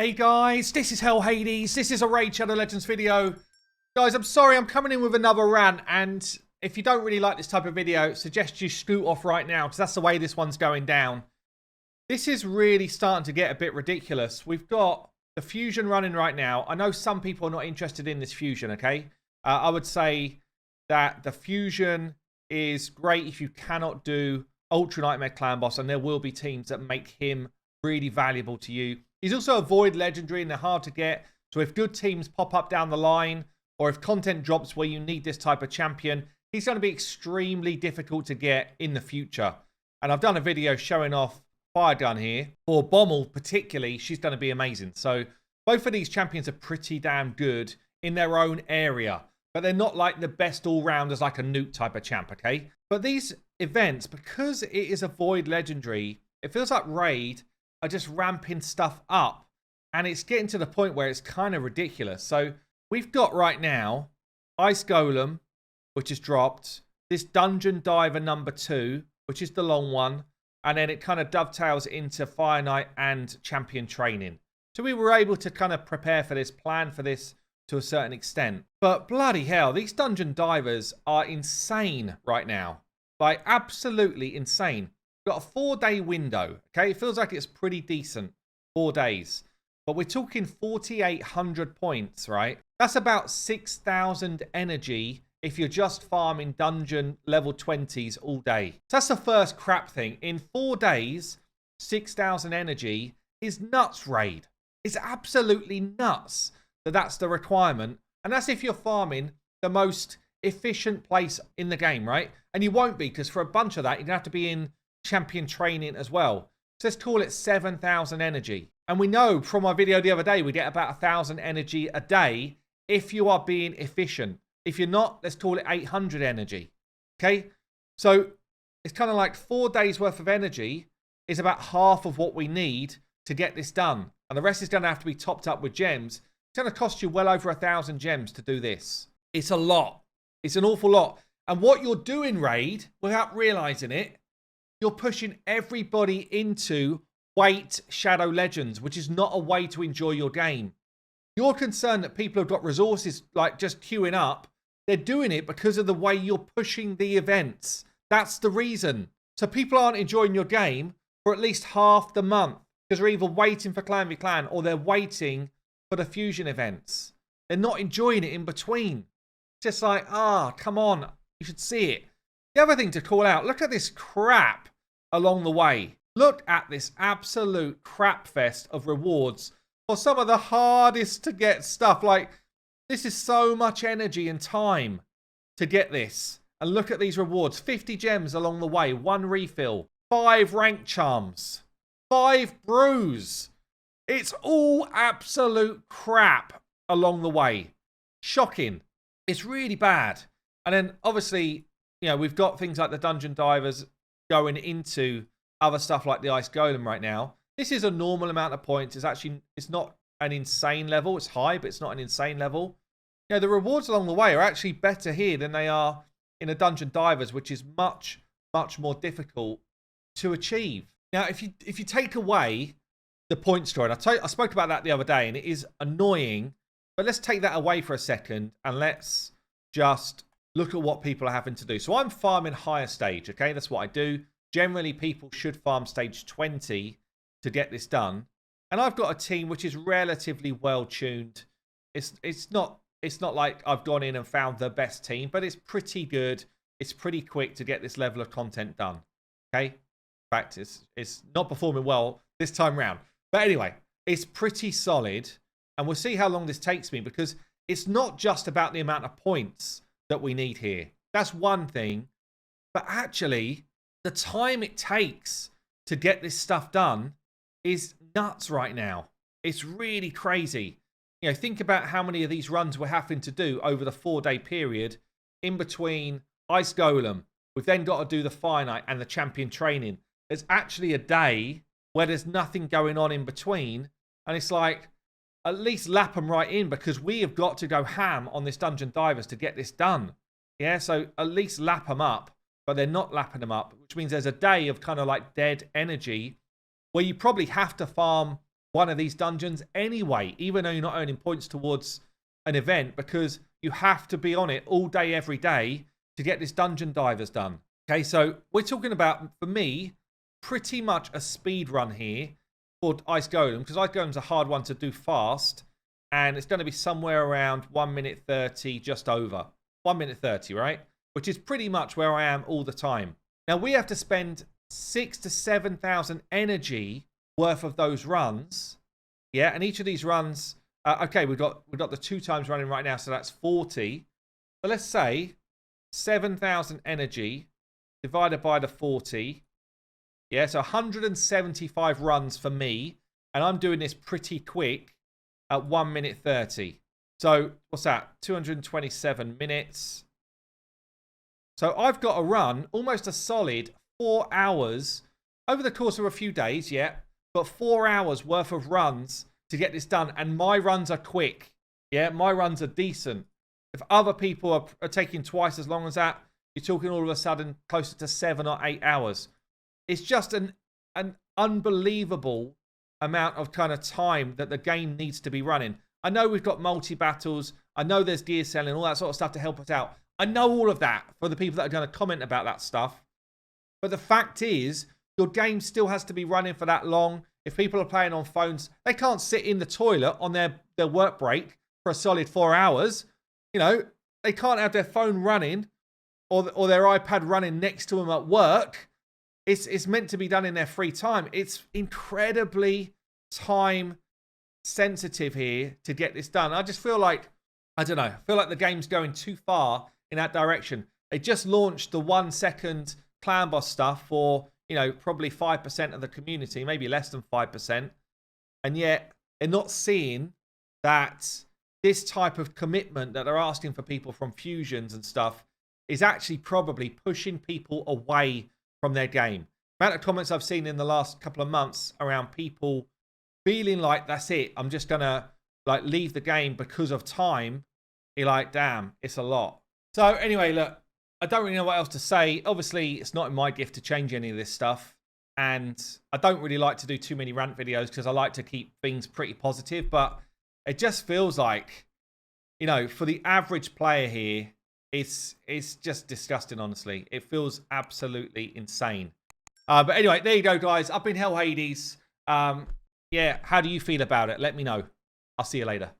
Hey guys, this is Hell Hades. This is a Raid Shadow Legends video. Guys, I'm sorry, I'm coming in with another rant, and if you don't really like this type of video, suggest you scoot off right now, because that's the way this one's going down. This is really starting to get a bit ridiculous. We've got the fusion running right now. I know some people are not interested in this fusion, okay? I would say that the fusion is great if you cannot do Ultra Nightmare Clan Boss, and there will be teams that make him really valuable to you. He's also a Void Legendary, and they're hard to get. So if good teams pop up down the line, or if content drops where you need this type of champion, he's going to be extremely difficult to get in the future. And I've done a video showing off Fire Gun here. For Bommel particularly, she's going to be amazing. So both of these champions are pretty damn good in their own area. But they're not like the best all-rounders like a Nuke type of champ, okay? But these events, because it is a Void Legendary, it feels like Raid are just ramping stuff up, and it's getting to the point where it's kind of ridiculous. So we've got right now Ice Golem, which is dropped, this Dungeon Diver number 2, which is the long one, and then it kind of dovetails into Fire Knight and Champion Training. So we were able to kind of prepare for this, plan for this to a certain extent. But bloody hell, these Dungeon Divers are insane right now. Like, absolutely insane. Got a 4-day window, okay? It feels like it's pretty decent, 4 days. But we're talking 4,800 points, right? That's about 6,000 energy if you're just farming dungeon level 20s all day. So that's the first crap thing. In 4 days, 6,000 energy is nuts, Raid. It's absolutely nuts that that's the requirement. And that's if you're farming the most efficient place in the game, right? And you won't be, because for a bunch of that, you're going to have to be in Champion Training as well. So let's call it 7,000 energy. And we know from our video the other day, we get about 1,000 energy a day if you are being efficient. If you're not, let's call it 800 energy. Okay? So it's kind of like 4 days worth of energy is about half of what we need to get this done. And the rest is going to have to be topped up with gems. It's going to cost you well over 1,000 gems to do this. It's a lot. It's an awful lot. And what you're doing, Raid, without realizing it, you're pushing everybody into Wait Shadow Legends, which is not a way to enjoy your game. You're concerned that people have got resources like just queuing up. They're doing it because of the way you're pushing the events. That's the reason. So people aren't enjoying your game for at least half the month because they're either waiting for Clan v Clan or they're waiting for the fusion events. They're not enjoying it in between. Just like, come on. You should see it. The other thing to call out, look at this crap along the way. Look at this absolute crap fest of rewards for some of the hardest to get stuff. Like, this is so much energy and time to get this. And look at these rewards. 50 gems along the way. 1 refill. 5 rank charms. 5 brews. It's all absolute crap along the way. Shocking. It's really bad. And then, obviously, you know, we've got things like the Dungeon Divers going into other stuff like the Ice Golem right now. This is a normal amount of points. It's not an insane level. It's high, but it's not an insane level. You know, the rewards along the way are actually better here than they are in a Dungeon Divers, which is much, much more difficult to achieve. Now, if you take away the point scoring, I spoke about that the other day, and it is annoying, but let's take that away for a second, and let's just look at what people are having to do. So I'm farming higher stage, okay? That's what I do. Generally, people should farm stage 20 to get this done. And I've got a team which is relatively well tuned. It's not like I've gone in and found the best team, but it's pretty good. It's pretty quick to get this level of content done. Okay? In fact, it's not performing well this time round. But anyway, it's pretty solid. And we'll see how long this takes me, because it's not just about the amount of points that we need here. That's one thing. But actually, the time it takes to get this stuff done is nuts right now. It's really crazy. You know, think about how many of these runs we're having to do over the 4-day period in between Ice Golem. We've then got to do the Fire Knight and the Champion Training. There's actually a day where there's nothing going on in between. And it's like, at least lap them right in, because we have got to go ham on this Dungeon Divers to get this done. Yeah, so at least lap them up, but they're not lapping them up, which means there's a day of kind of like dead energy where you probably have to farm one of these dungeons anyway, even though you're not earning points towards an event, because you have to be on it all day, every day to get this dungeon divers done. Okay, so we're talking about, for me, pretty much a speed run here for Ice Golem, because Ice Golem's a hard one to do fast, and it's going to be somewhere around 1 minute 30, just over 1 minute 30, right? Which is pretty much where I am all the time. Now we have to spend 6,000 to 7,000 energy worth of those runs, yeah. And each of these runs, okay, we've got the 2 times running right now, so that's 40. But let's say 7,000 energy divided by the 40. Yeah, so 175 runs for me, and I'm doing this pretty quick at 1 minute 30. So what's that? 227 minutes. So I've got to run almost a solid 4 hours over the course of a few days, yeah. But 4 hours worth of runs to get this done, and my runs are quick. Yeah, my runs are decent. If other people are taking twice as long as that, you're talking all of a sudden closer to 7 or 8 hours. It's just an unbelievable amount of kind of time that the game needs to be running. I know we've got multi-battles. I know there's gear selling, all that sort of stuff to help us out. I know all of that for the people that are going to comment about that stuff. But the fact is, your game still has to be running for that long. If people are playing on phones, they can't sit in the toilet on their work break for a solid 4 hours. You know, they can't have their phone running or their iPad running next to them at work. It's meant to be done in their free time. It's incredibly time sensitive here to get this done. I just feel like, I don't know, I feel like the game's going too far in that direction. They just launched the 1 second clan boss stuff for, you know, probably 5% of the community, maybe less than 5%. And yet they're not seeing that this type of commitment that they're asking for people from fusions and stuff is actually probably pushing people away from their game. The amount of comments I've seen in the last couple of months around people feeling like that's it, I'm just gonna like leave the game because of time. You're like, damn, it's a lot. So anyway, look, I don't really know what else to say. Obviously, it's not in my gift to change any of this stuff. And I don't really like to do too many rant videos because I like to keep things pretty positive. But it just feels like, you know, for the average player here, it's just disgusting, honestly. It feels absolutely insane. But anyway, there you go, guys. I've been Hell Hades. Yeah, how do you feel about it? Let me know. I'll see you later.